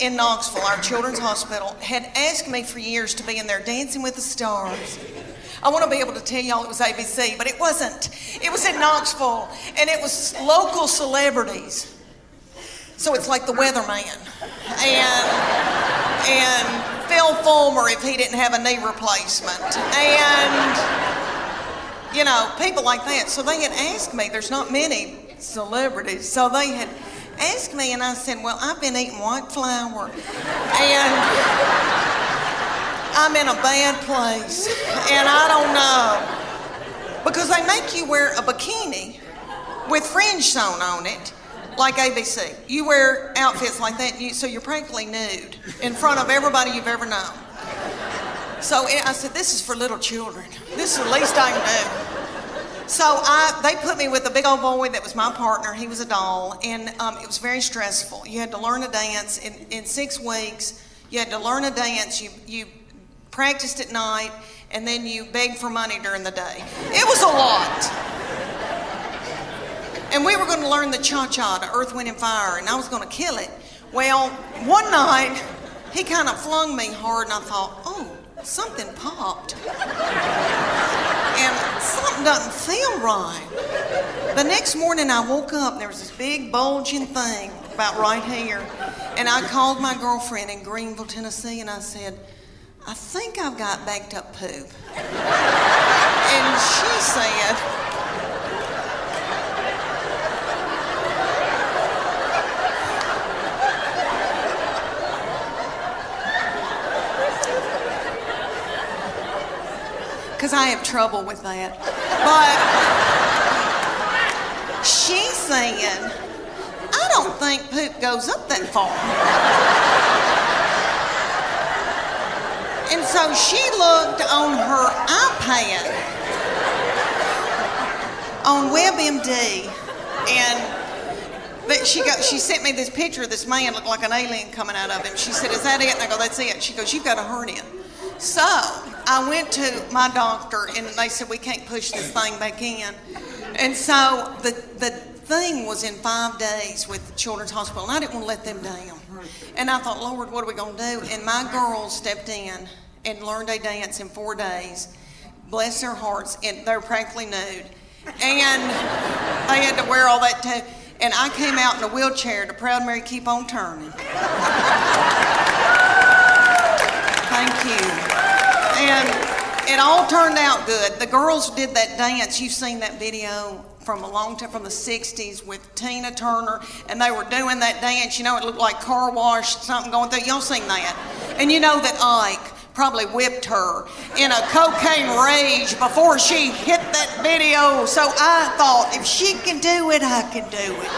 in Knoxville, our children's hospital, had asked me for years to be in there Dancing with the Stars. I want to be able to tell y'all it was ABC, but it wasn't. It was in Knoxville, and it was local celebrities. So it's like the weatherman, and Phil Fulmer if he didn't have a knee replacement, and you know, people like that. So they had asked me, there's not many celebrities, so they had asked me, and I said, well, I've been eating white flour, and I'm in a bad place, and I don't know. Because they make you wear a bikini with fringe sewn on it, like ABC. You wear outfits like that, so you're practically nude in front of everybody you've ever known. So I said, this is for little children. This is the least I can do. So they put me with a big old boy that was my partner. He was a doll, and it was very stressful. You had to learn a dance in 6 weeks. You had to learn a dance. You practiced at night, and then you begged for money during the day. It was a lot. And we were going to learn the cha-cha to Earth, Wind, and Fire, and I was going to kill it. Well, one night, he kind of flung me hard, and I thought, oh, something popped. And something doesn't feel right. The next morning, I woke up, and there was this big bulging thing about right here. And I called my girlfriend in Greenville, Tennessee, and I said, I think I've got backed up poop. And she said, because I have trouble with that. But she said, I don't think poop goes up that far. And so she looked on her iPad on WebMD, and she sent me this picture of this man looked like an alien coming out of him. She said, is that it? And I go, that's it. She goes, you've got a hernia. So I went to my doctor, and they said, we can't push this thing back in. And so the thing was in 5 days with the Children's Hospital, and I didn't want to let them down. And I thought, Lord, what are we going to do? And my girls stepped in and learned a dance in 4 days. Bless their hearts, and they were practically nude. And they had to wear all that too. And I came out in a wheelchair to Proud Mary Keep On Turning. Thank you. And it all turned out good. The girls did that dance. You've seen that video from a long time, from the 60s with Tina Turner, and they were doing that dance. You know, it looked like car wash, something going through. Y'all seen that? And you know that Ike probably whipped her in a cocaine rage before she hit that video. So I thought, if she can do it, I can do it.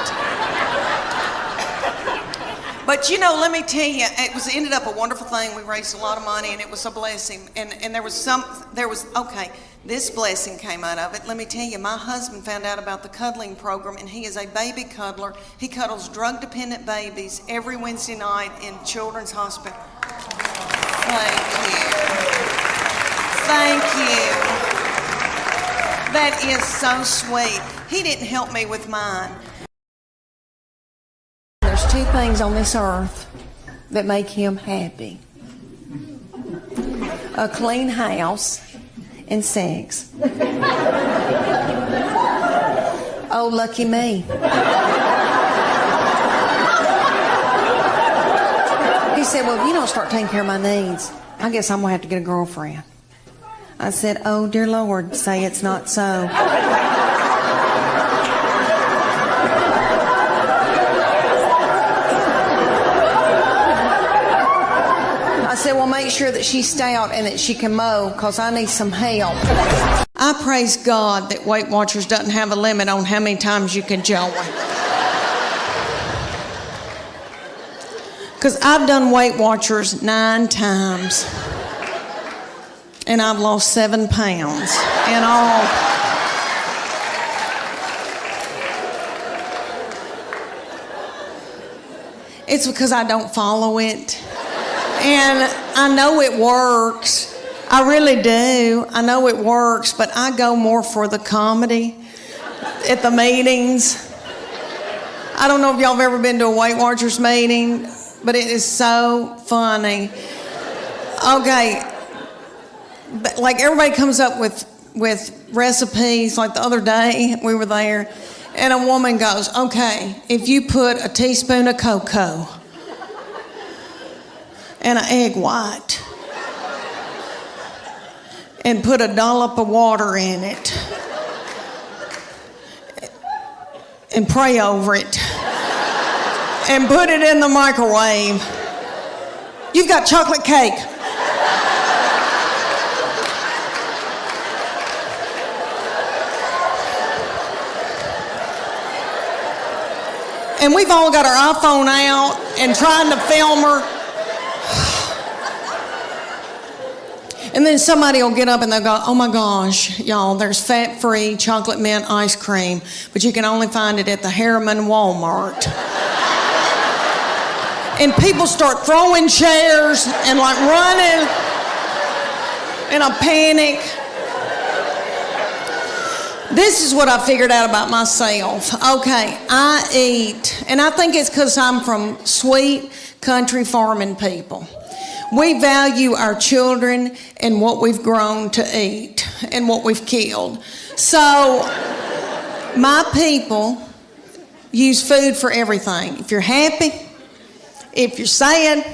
But you know, let me tell you, it ended up a wonderful thing. We raised a lot of money, and it was a blessing. And okay, this blessing came out of it. Let me tell you, my husband found out about the cuddling program, and he is a baby cuddler. He cuddles drug-dependent babies every Wednesday night in Children's Hospital. Thank you. Thank you. That is so sweet. He didn't help me with mine. There's 2 things on this earth that make him happy. A clean house and sex. Oh, lucky me. He said, well, if you don't start taking care of my needs, I guess I'm going to have to get a girlfriend. I said, oh, dear Lord, say it's not so. I said, well, make sure that she's stout and that she can mow, because I need some help. I praise God that Weight Watchers doesn't have a limit on how many times you can join. Because I've done Weight Watchers 9 times. And I've lost 7 pounds in all. It's because I don't follow it. And I know it works. I really do. I know it works, but I go more for the comedy at the meetings. I don't know if y'all have ever been to a Weight Watchers meeting, but it is so funny. Okay, but like everybody comes up with recipes. Like the other day, we were there, and a woman goes, okay, if you put a teaspoon of cocoa and an egg white and put a dollop of water in it and pray over it and put it in the microwave, you've got chocolate cake. And we've all got our iPhone out and trying to film her. And then somebody will get up and they'll go, oh my gosh, y'all, there's fat-free chocolate mint ice cream, but you can only find it at the Harriman Walmart. And people start throwing chairs and like running in a panic. This is what I figured out about myself. Okay, I eat, and I think it's because I'm from sweet country farming people. We value our children and what we've grown to eat and what we've killed. So my people use food for everything. If you're happy, if you're sad,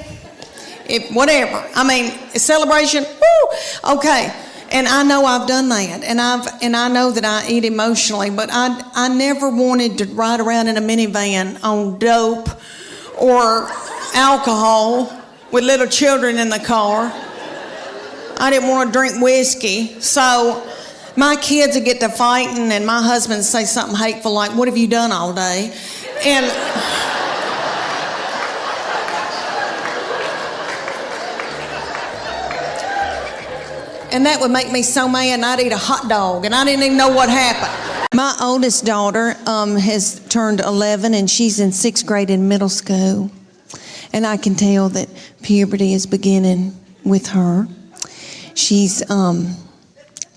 if whatever. I mean, a celebration, woo, okay. And I know I've done that, and I know that I eat emotionally, but I never wanted to ride around in a minivan on dope or alcohol with little children in the car. I didn't want to drink whiskey, so my kids would get to fighting, and my husband would say something hateful like, "What have you done all day?" And that would make me so mad, and I'd eat a hot dog, and I didn't even know what happened. My oldest daughter has turned 11, and she's in 6th grade in middle school. And I can tell that puberty is beginning with her. She's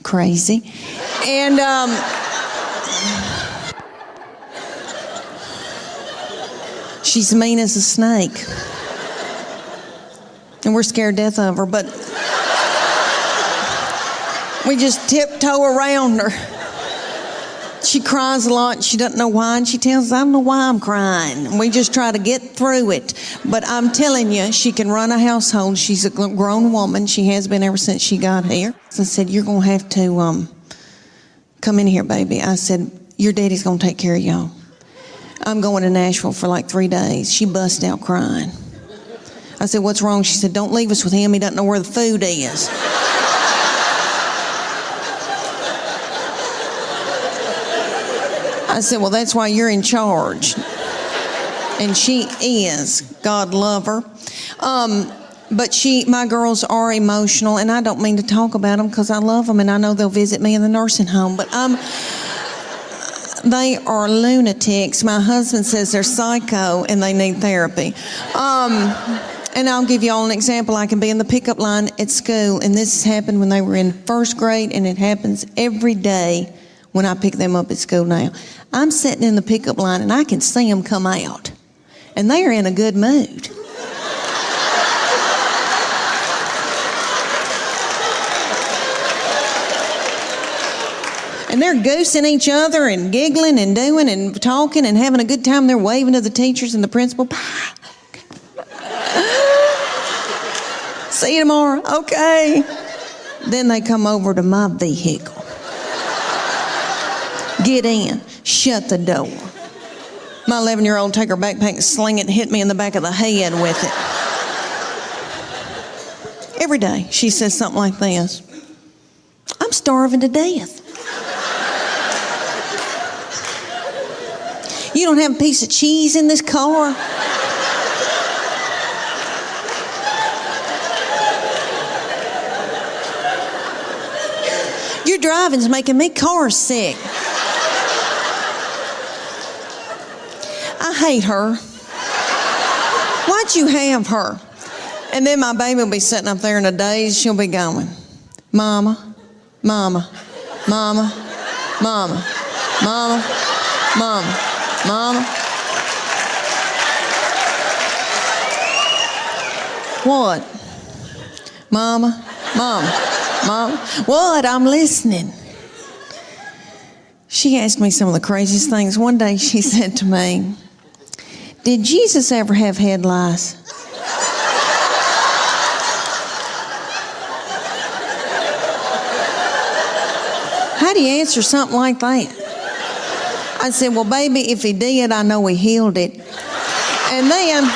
crazy. And she's mean as a snake. And we're scared to death of her, but we just tiptoe around her. She cries a lot. She doesn't know why, and she tells us, I don't know why I'm crying. And we just try to get through it. But I'm telling you, she can run a household. She's a grown woman. She has been ever since she got here. So I said, you're going to have to come in here, baby. I said, your daddy's going to take care of y'all. I'm going to Nashville for like 3 days. She bust out crying. I said, what's wrong? She said, don't leave us with him. He doesn't know where the food is. I said, well, that's why you're in charge. And she is. God love her. But my girls are emotional, and I don't mean to talk about them because I love them, and I know they'll visit me in the nursing home. But they are lunatics. My husband says they're psycho, and they need therapy. And I'll give you all an example. I can be in the pickup line at school, and this happened when they were in 1st grade, and it happens every day when I pick them up at school now. I'm sitting in the pickup line, and I can see them come out, and they are in a good mood. And they're goosing each other and giggling and doing and talking and having a good time. They're waving to the teachers and the principal. See you tomorrow. Okay. Then they come over to my vehicle. Get in. Shut the door. My 11-year-old take her backpack and sling it and hit me in the back of the head with it. Every day she says something like this. I'm starving to death. You don't have a piece of cheese in this car? Your driving's making me car sick. I hate her. Why'd you have her? And then my baby will be sitting up there in a daze. She'll be going, Mama, Mama, Mama, Mama, Mama, Mama, Mama. What? Mama? Mama? What? I'm listening. She asked me some of the craziest things. One day she said to me, "Did Jesus ever have head lice?" How do you answer something like that? I said, "Well, baby, if he did, I know he healed it." And then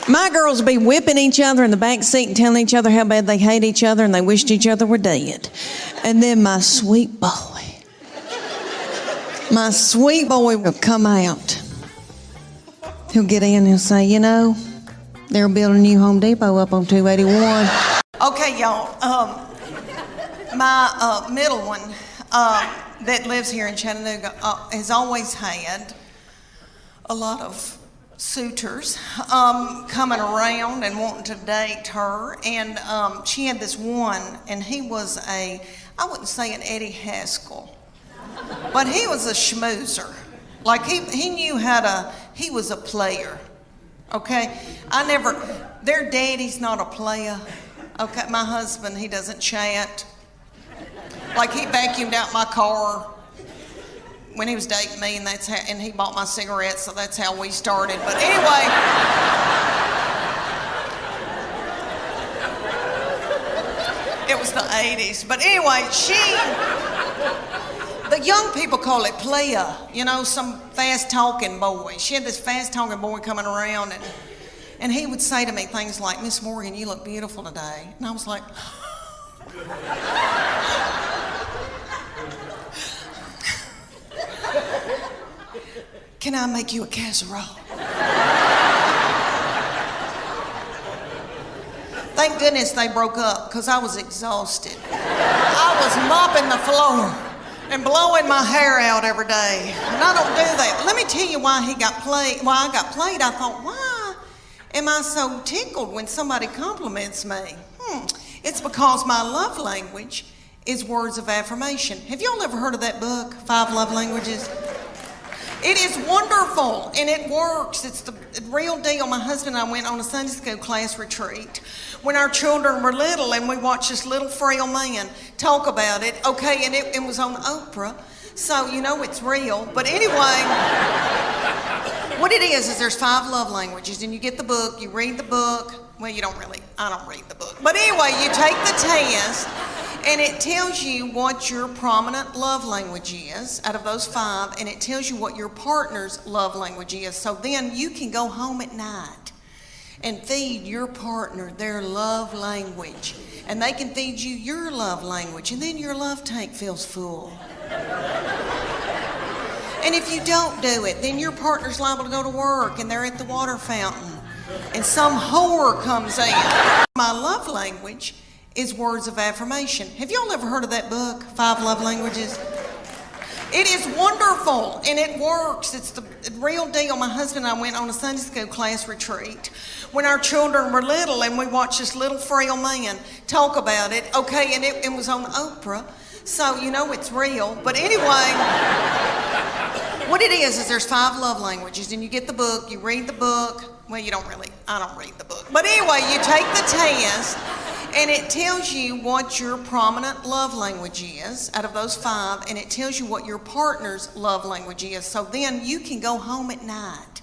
my girls be whipping each other in the back seat and telling each other how bad they hate each other and they wished each other were dead. And then my sweet boy will come out. He'll get in and he'll say, "You know, they're building a new Home Depot up on 281. Okay, y'all. My middle one that lives here in Chattanooga has always had a lot of suitors coming around and wanting to date her. And she had this one, and he was I wouldn't say an Eddie Haskell, but he was a schmoozer. Like he knew he was a player. Okay, their daddy's not a player. Okay, my husband, he doesn't chat. Like he vacuumed out my car when he was dating me, and he bought my cigarettes, so that's how we started. But anyway, it was the 80s. But anyway, the young people call it player, you know, some fast-talking boy. She had this fast-talking boy coming around, and he would say to me things like, "Miss Morgan, you look beautiful today." And I was like, "Can I make you a casserole?" Thank goodness they broke up, because I was exhausted. I was mopping the floor and blowing my hair out every day. And I don't do that. Let me tell you why I got played. I thought, why am I so tickled when somebody compliments me? It's because my love language is words of affirmation. Have y'all ever heard of that book, 5 Love Languages? It is wonderful, and it works. It's the real deal. My husband and I went on a Sunday school class retreat when our children were little, and we watched this little frail man talk about it. Okay, and it was on Oprah, so you know it's real. But anyway, what it is there's 5 love languages, and you get the book, you read the book. Well, you don't really, I don't read the book. But anyway, you take the test, and it tells you what your prominent love language is out of those 5, and it tells you what your partner's love language is. So then you can go home at night and feed your partner their love language, and they can feed you your love language, and then your love tank feels full. And if you don't do it, then your partner's liable to go to work, and they're at the water fountain, and some whore comes in. My love language is words of affirmation. Have y'all ever heard of that book, 5 Love Languages? It is wonderful, and it works. It's the real deal. My husband and I went on a Sunday school class retreat when our children were little, and we watched this little frail man talk about it. Okay, and it was on Oprah, so you know it's real. But anyway, what it is there's 5 love languages, and you get the book, you read the book. Well, you don't really, I don't read the book. But anyway, you take the test, and it tells you what your prominent love language is out of those 5, and it tells you what your partner's love language is. So then you can go home at night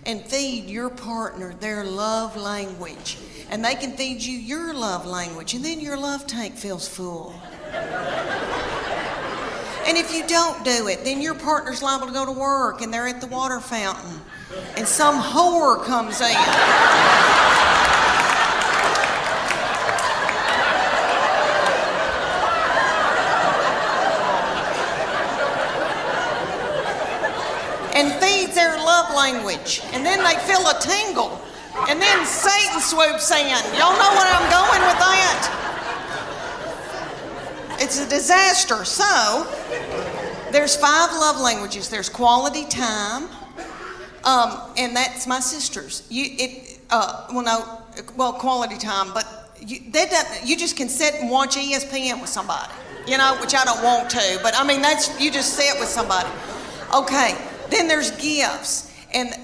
and feed your partner their love language, and they can feed you your love language, and then your love tank feels full. And if you don't do it, then your partner's liable to go to work, and they're at the water fountain, and some whore comes in. And feeds their love language, and then they feel a tingle, and then Satan swoops in. Y'all know where I'm going with that? It's a disaster. So there's 5 love languages. There's quality time, and that's my sister's. Quality time, but you just can sit and watch ESPN with somebody, you know, which I don't want to, but I mean, you just sit with somebody. Okay. Then there's gifts, And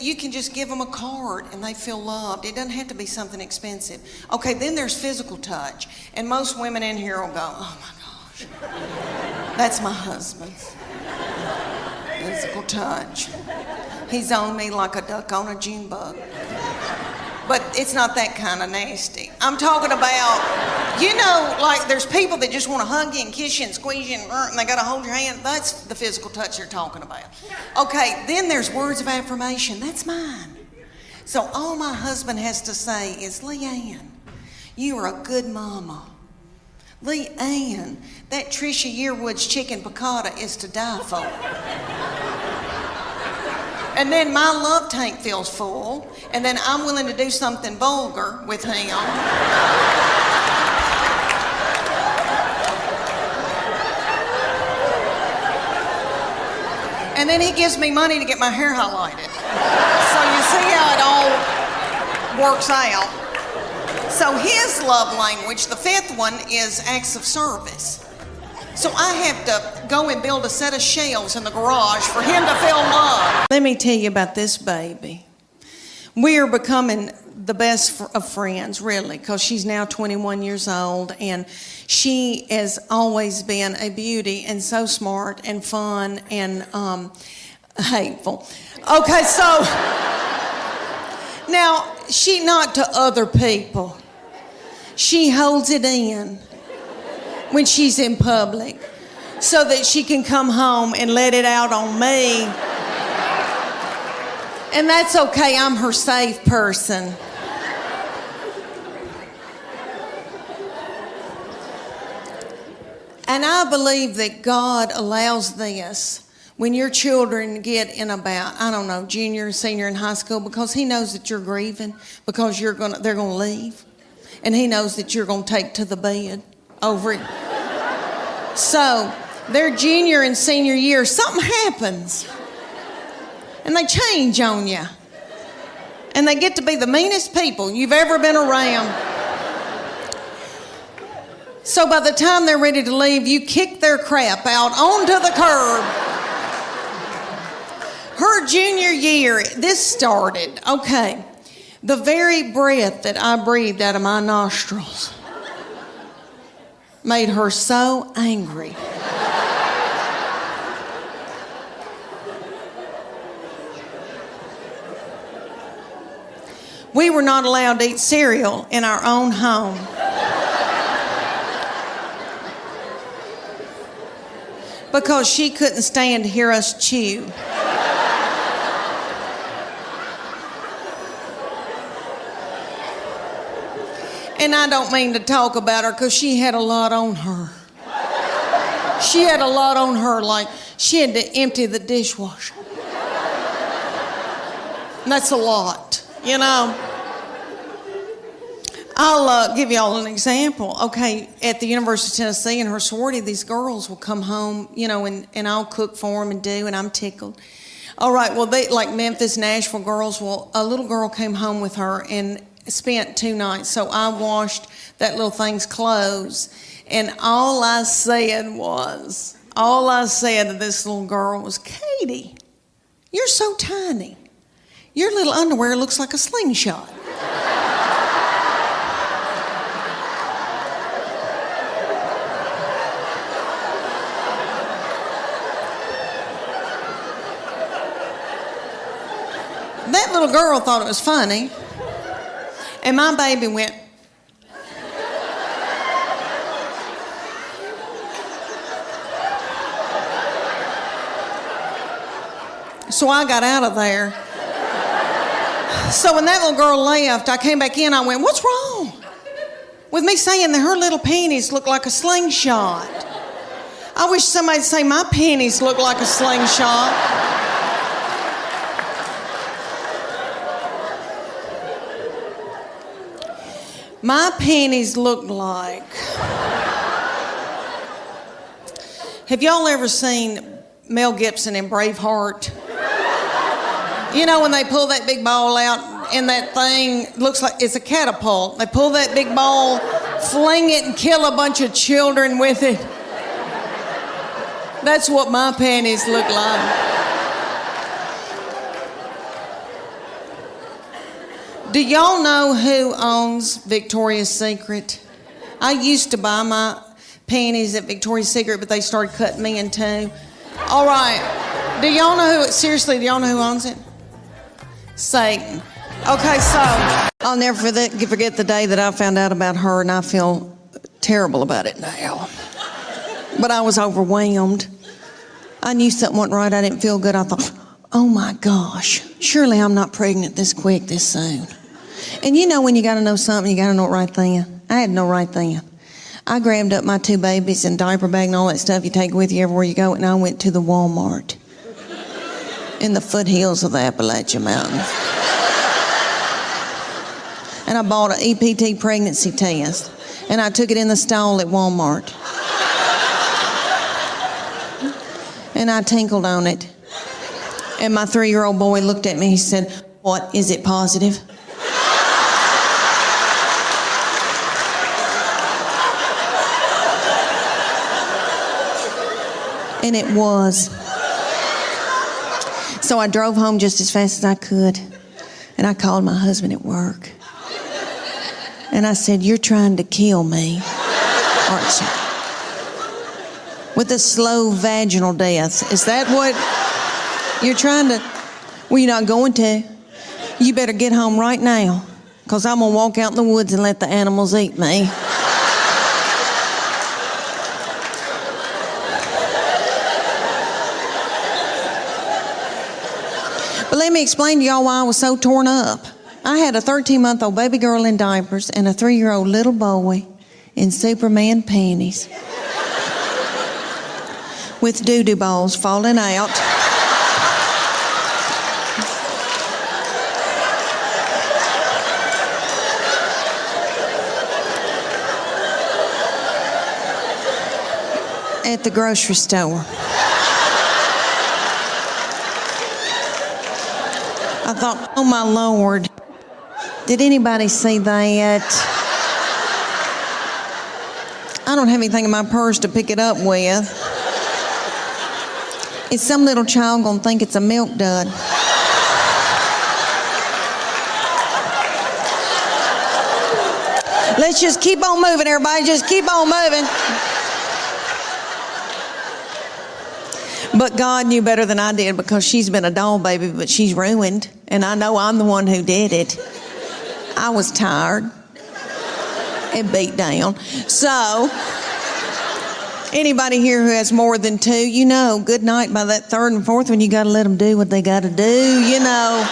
you can just give them a card and they feel loved. It doesn't have to be something expensive. Okay, then there's physical touch. And most women in here will go, oh my gosh, that's my husband's. Physical touch. He's on me like a duck on a June bug. But it's not that kind of nasty. I'm talking about, like there's people that just want to hug you and kiss you and squeeze you and they got to hold your hand. That's the physical touch they're talking about. Okay, then there's words of affirmation. That's mine. So all my husband has to say is, Leanne, you are a good mama. Leanne, that Trisha Yearwood's chicken piccata is to die for. And then my love tank feels full, and then I'm willing to do something vulgar with him. And then he gives me money to get my hair highlighted. So you see how it all works out. So his love language, the fifth one, is acts of service. So I have to go and build a set of shelves in the garage for him to feel love. Let me tell you about this baby. We are becoming the best of friends, really, because she's now 21 years old, and she has always been a beauty and so smart and fun and hateful. Okay, so now she not to other people. She holds it in when she's in public so that she can come home and let it out on me. And that's okay, I'm her safe person. And I believe that God allows this when your children get in about, junior, senior in high school, because he knows that you're grieving, because they're gonna leave. And he knows that you're gonna take to the bed over it. So, their junior and senior year, something happens. And they change on you. And they get to be the meanest people you've ever been around. So by the time they're ready to leave, you kick their crap out onto the curb. Her junior year, this started, okay, the very breath that I breathed out of my nostrils made her so angry. We were not allowed to eat cereal in our own home. Because she couldn't stand to hear us chew. And I don't mean to talk about her because she had a lot on her. She had a lot on her, like she had to empty the dishwasher. And that's a lot, I'll give y'all an example. Okay, at the University of Tennessee in her sorority, these girls will come home, and I'll cook for them and I'm tickled. All right, well, they like Memphis, Nashville girls. Well, a little girl came home with her and spent 2 nights. So I washed that little thing's clothes, and all I said to this little girl was, Katie, you're so tiny. Your little underwear looks like a slingshot. That little girl thought it was funny, and my baby went. So I got out of there. So when that little girl left, I came back in, I went, what's wrong with me saying that her little panties look like a slingshot? I wish somebody'd say my panties look like a slingshot. My panties look like... Have y'all ever seen Mel Gibson in Braveheart? When they pull that big ball out and that thing looks like it's a catapult. They pull that big ball, fling it, and kill a bunch of children with it. That's what my panties look like. Do y'all know who owns Victoria's Secret? I used to buy my panties at Victoria's Secret, but they started cutting me in two. All right. Do y'all know who, seriously, do y'all know who owns it? Satan. Okay, so I'll never forget the day that I found out about her, and I feel terrible about it now. But I was overwhelmed. I knew something wasn't right. I didn't feel good. I thought, oh my gosh, surely I'm not pregnant this quick, this soon. And you know when you got to know something, you got to know it right then. I had no right then. I grabbed up my 2 babies and diaper bag and all that stuff you take with you everywhere you go, and I went to the Walmart in the foothills of the Appalachian Mountains. And I bought an EPT pregnancy test, and I took it in the stall at Walmart. And I tinkled on it. And my 3-year-old boy looked at me, he said, "What, is it positive?" And it was. So I drove home just as fast as I could, and I called my husband at work. And I said, "You're trying to kill me, aren't you? With a slow vaginal death. Is that what you're trying to?" "Well, you're not going to. You better get home right now, because I'm going to walk out in the woods and let the animals eat me." But let me explain to y'all why I was so torn up. I had a 13-month-old baby girl in diapers and a 3-year-old little boy in Superman panties with doo-doo balls falling out. At the grocery store. I thought, oh my Lord, did anybody see that? I don't have anything in my purse to pick it up with. Is some little child gonna think it's a milk dud? Let's just keep on moving, everybody. Just keep on moving. But God knew better than I did, because she's been a doll baby, but she's ruined. And I know I'm the one who did it. I was tired and beat down. So, anybody here who has more than 2, you know, good night by that 3rd and 4th one, you got to let them do what they got to do, you know.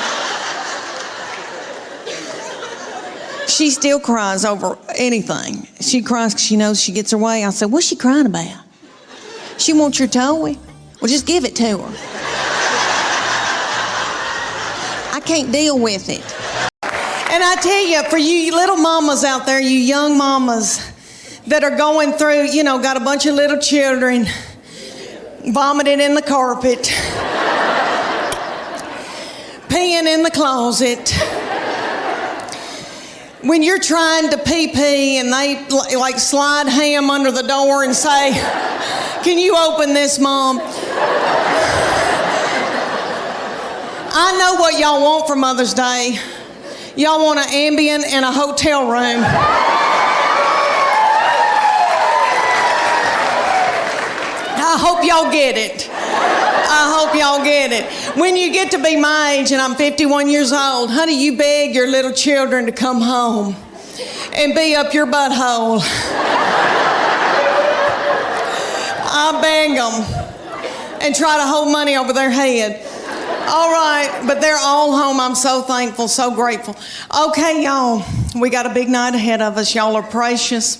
She still cries over anything. She cries because she knows she gets her way. I said, "What's she crying about?" "She wants your toy." "Well, just give it to her." I can't deal with it. And I tell you, for you little mamas out there, you young mamas that are going through, you know, got a bunch of little children vomiting in the carpet, peeing in the closet. When you're trying to pee and they like slide ham under the door and say, "Can you open this, Mom?" I know what y'all want for Mother's Day. Y'all want an Ambien and a hotel room. I hope y'all get it. I hope y'all get it. When you get to be my age, and I'm 51 years old, honey, you beg your little children to come home and be up your butthole. I beg them and try to hold money over their head. All right, but they're all home. I'm so thankful, so grateful. Okay, y'all, we got a big night ahead of us. Y'all are precious.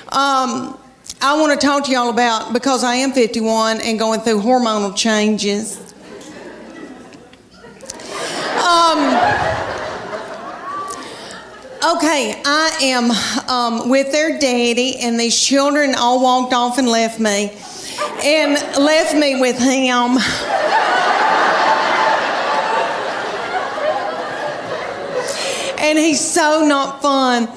I want to talk to y'all about, because I am 51 and going through hormonal changes. Okay, I am with their daddy, and these children all walked off and left me with him. And he's so not fun.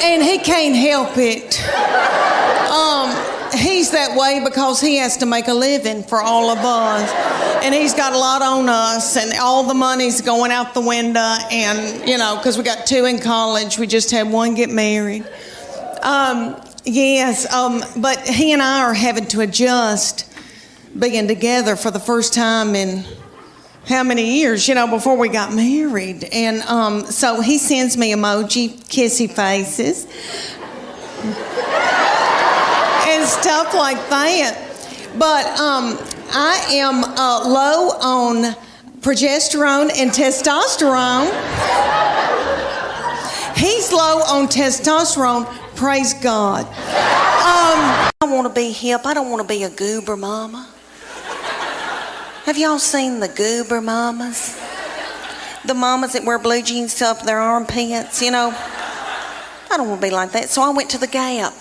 And he can't help it. He's he's that way because he has to make a living for all of us. And he's got a lot on us, and all the money's going out the window. And, because we got 2 in college, we just had 1 get married. But he and I are having to adjust being together for the first time in how many years, before we got married. And so he sends me emoji, kissy faces, and stuff like that. But I am low on progesterone and testosterone. He's low on testosterone. Praise God. I want to be hip. I don't want to be a goober mama. Have y'all seen the goober mamas? The mamas that wear blue jeans up their armpits, I don't want to be like that. So I went to the Gap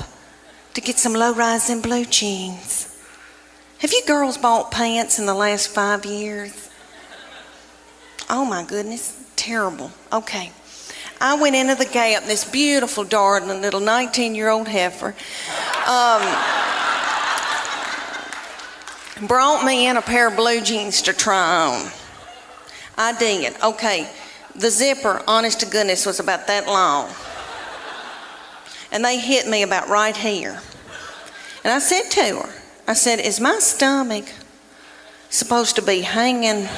to get some low-rise in blue jeans. Have you girls bought pants in the last 5 years? Oh my goodness, terrible. Okay. I went into the Gap, this beautiful, darling little 19-year-old heifer. Brought me in a pair of blue jeans to try on. I did. Okay, the zipper, honest to goodness, was about that long. And they hit me about right here. And I said to her, is my stomach supposed to be hanging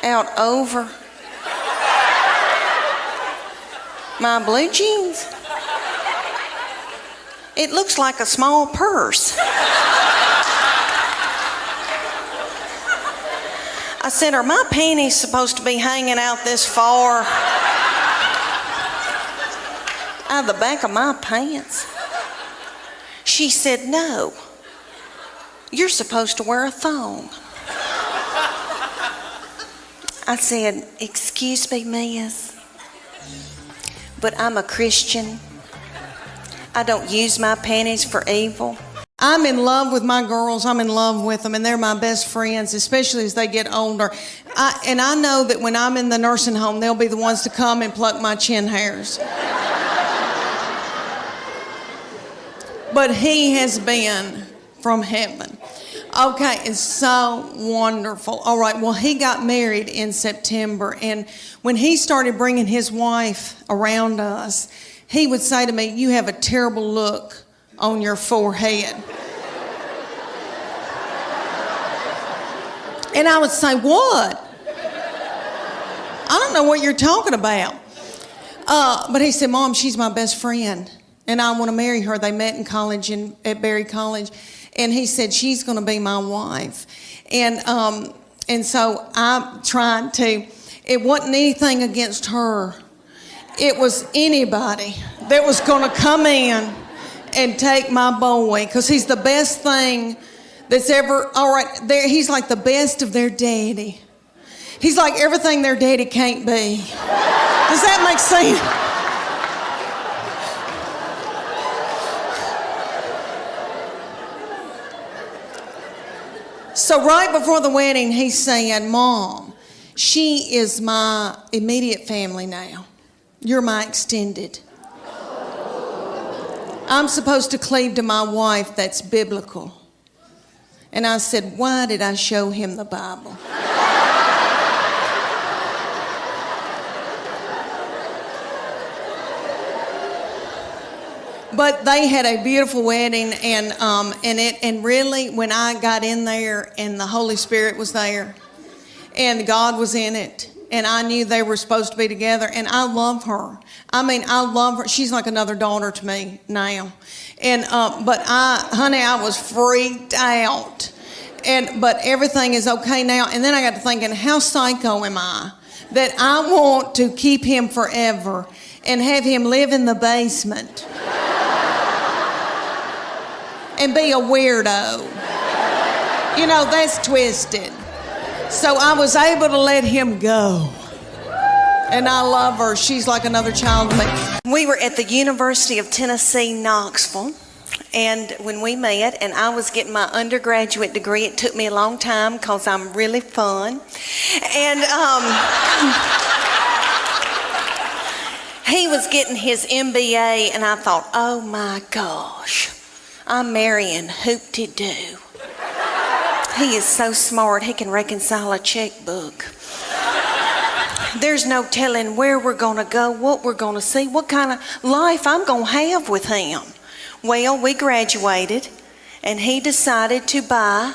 out over my blue jeans? It looks like a small purse. I said, are my panties supposed to be hanging out this far out of the back of my pants? She said, no, you're supposed to wear a thong. I said, excuse me, miss, but I'm a Christian. I don't use my panties for evil. I'm in love with my girls. I'm in love with them, and they're my best friends, especially as they get older. And I know that when I'm in the nursing home, they'll be the ones to come and pluck my chin hairs. But he has been from heaven. Okay, it's so wonderful. All right, well, he got married in September, and when he started bringing his wife around us, he would say to me, you have a terrible look on your forehead. And I would say, what? I don't know what you're talking about. But he said, Mom, she's my best friend, and I want to marry her. They met in college, at Berry College, and he said, she's going to be my wife. And so I tried to, it wasn't anything against her. It was anybody that was going to come in and take my boy, because he's the best thing that's ever, all right, he's like the best of their daddy. He's like everything their daddy can't be. Does that make sense? So right before the wedding, he said, Mom, she is my immediate family now. You're my extended. I'm supposed to cleave to my wife. That's biblical. And I said, why did I show him the Bible? But they had a beautiful wedding, and really, when I got in there and the Holy Spirit was there and God was in it, and I knew they were supposed to be together, and I love her. I mean, I love her. She's like another daughter to me now. And but I was freaked out. But everything is okay now. And then I got to thinking, how psycho am I that I want to keep him forever and have him live in the basement and be a weirdo? You know, that's twisted. So I was able to let him go. And I love her. She's like another child to me. We were at the University of Tennessee, Knoxville. And when we met, and I was getting my undergraduate degree, it took me a long time because I'm really fun. And He was getting his MBA, and I thought, oh my gosh, I'm marrying Hoop-de-Doo. He is so smart, he can reconcile a checkbook. There's no telling where we're gonna go, what we're gonna see, what kind of life I'm gonna have with him. Well, we graduated, and he decided to buy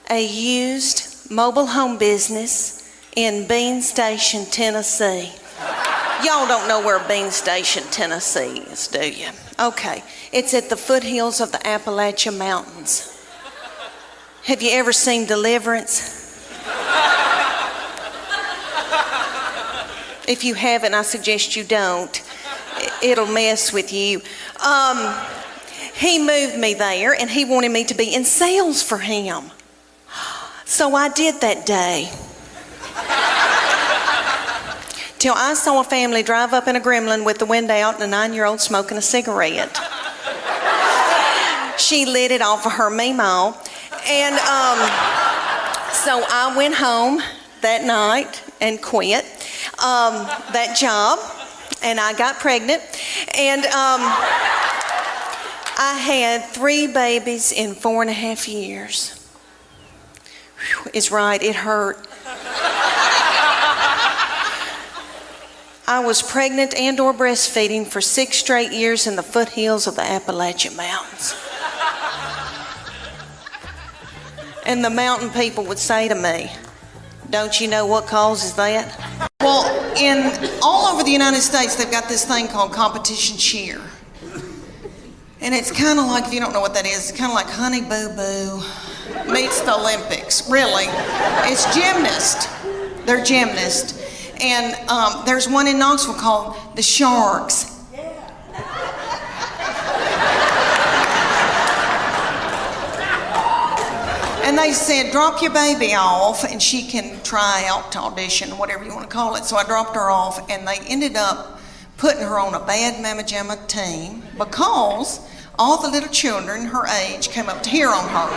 a used mobile home business in Bean Station, Tennessee. Y'all don't know where Bean Station, Tennessee is, do you? Okay, it's at the foothills of the Appalachian Mountains. Have you ever seen Deliverance? If you haven't, I suggest you don't. It'll mess with you. He moved me there, and he wanted me to be in sales for him. So I did that day. Till I saw a family drive up in a Gremlin with the window out and a 9-year-old smoking a cigarette. She lit it off of her meemaw. And so I went home that night and quit that job, and I got pregnant, and I had 3 babies in 4.5 years. Whew, it's right, it hurt. I was pregnant and or breastfeeding for 6 straight years in the foothills of the Appalachian Mountains. And the mountain people would say to me, don't you know what causes that? Well, all over the United States, they've got this thing called competition cheer. And it's kind of like, if you don't know what that is, it's kind of like Honey Boo Boo meets the Olympics. Really. It's gymnast. They're gymnasts. And there's one in Knoxville called the Sharks. And they said, drop your baby off and she can try out to audition, whatever you want to call it. So I dropped her off, and they ended up putting her on a bad Mama Jamma team because all the little children her age came up to hear on her.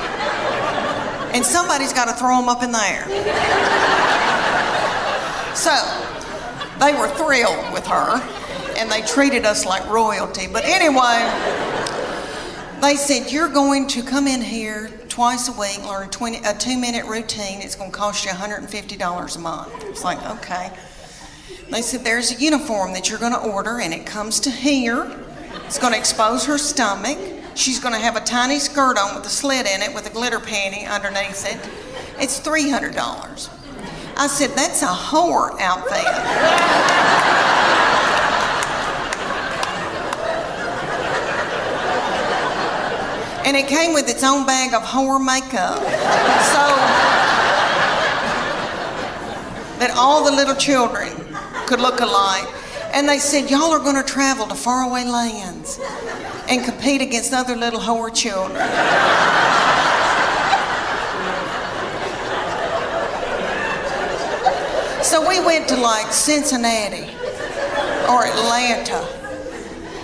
And somebody's got to throw them up in the air. So they were thrilled with her, and they treated us like royalty. But anyway, they said, you're going to come in here twice a week, learn a 2-minute routine. It's going to cost you $150 a month. It's like, okay. They said, there's a uniform that you're going to order, and it comes to here. It's going to expose her stomach. She's going to have a tiny skirt on with a slit in it with a glitter panty underneath it. It's $300. I said, that's a whore outfit. And it came with its own bag of whore makeup. So that all the little children could look alike. And they said, y'all are going to travel to faraway lands and compete against other little whore children. So we went to like Cincinnati or Atlanta.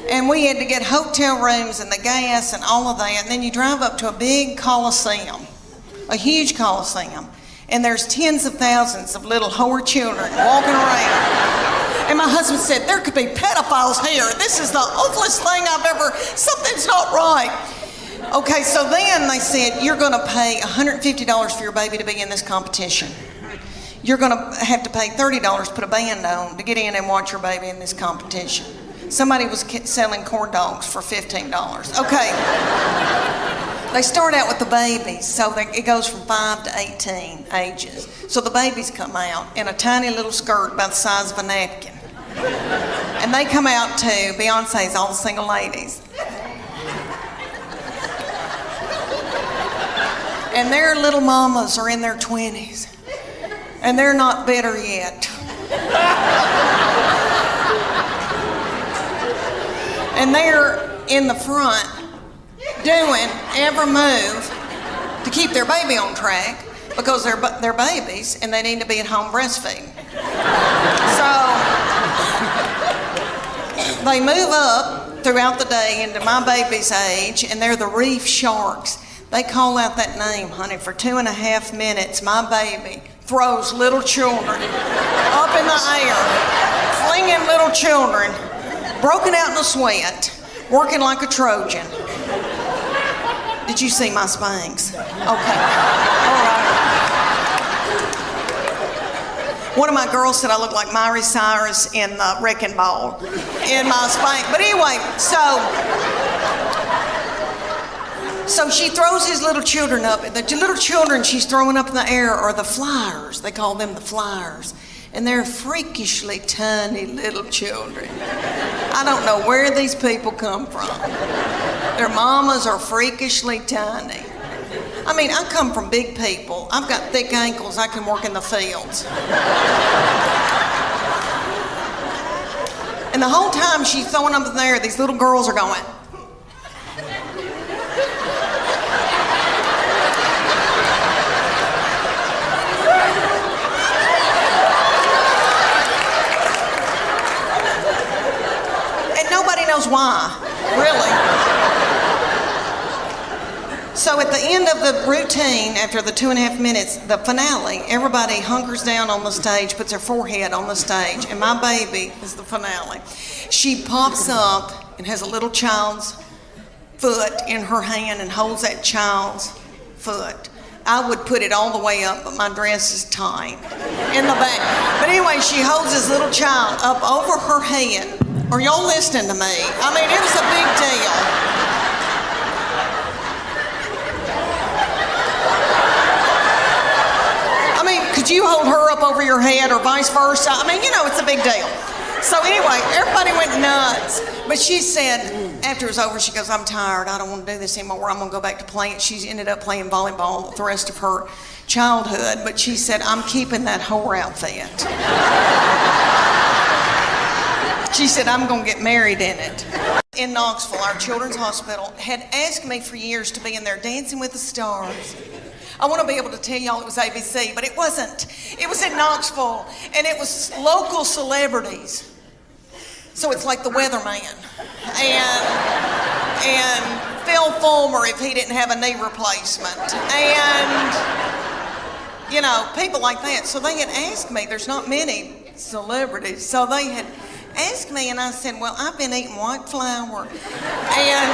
And we had to get hotel rooms and the gas and all of that. And then you drive up to a big coliseum, a huge coliseum. And there's tens of thousands of little whore children walking around. And my husband said, there could be pedophiles here. This is the awfulest thing I've ever, something's not right. Okay, so then they said, you're going to pay $150 for your baby to be in this competition. You're going to have to pay $30 to put a band on to get in and watch your baby in this competition. Somebody was selling corn dogs for $15. Okay. They start out with the babies, so it goes from 5 to 18 ages. So the babies come out in a tiny little skirt about the size of a napkin. And they come out to Beyonce's All the Single Ladies. And their little mamas are in their 20s. And they're not bitter yet. And they're in the front doing every move to keep their baby on track because they're babies and they need to be at home breastfeeding. So they move up throughout the day into my baby's age, and they're the reef sharks. They call out that name, honey, for 2.5 minutes. My baby throws little children up in the air, flinging little children broken out in a sweat, working like a Trojan. Did you see my Spanx? Okay. All right. One of my girls said I look like Miley Cyrus in the Wrecking Ball in my Spanx. But anyway, so she throws these little children up. The little children she's throwing up in the air are the flyers. They call them the flyers. And they're freakishly tiny little children. I don't know where these people come from. Their mamas are freakishly tiny. I mean, I come from big people. I've got thick ankles. I can work in the fields. And the whole time she's throwing them in there, these little girls are going. Nobody knows why, really. So at the end of the routine, after the 2.5 minutes, the finale, everybody hunkers down on the stage, puts their forehead on the stage, and my baby is the finale. She pops up and has a little child's foot in her hand and holds that child's foot. I would put it all the way up, but my dress is tight in the back. But anyway, she holds this little child up over her head. Are y'all listening to me? I mean, it was a big deal. I mean, could you hold her up over your head or vice versa? I mean, you know, it's a big deal. So anyway, everybody went nuts. But she said, after it was over, she goes, I'm tired. I don't want to do this anymore. I'm going to go back to playing. She ended up playing volleyball the rest of her childhood. But she said, I'm keeping that whore outfit. She said, I'm going to get married in it. In Knoxville, our children's hospital had asked me for years to be in there Dancing with the Stars. I want to be able to tell y'all it was ABC, but it wasn't. It was in Knoxville, and it was local celebrities. So it's like the weatherman. And Phil Fulmer if he didn't have a knee replacement. And, you know, people like that. So they had asked me, there's not many celebrities, so they had asked me, and I said, well, I've been eating white flour. And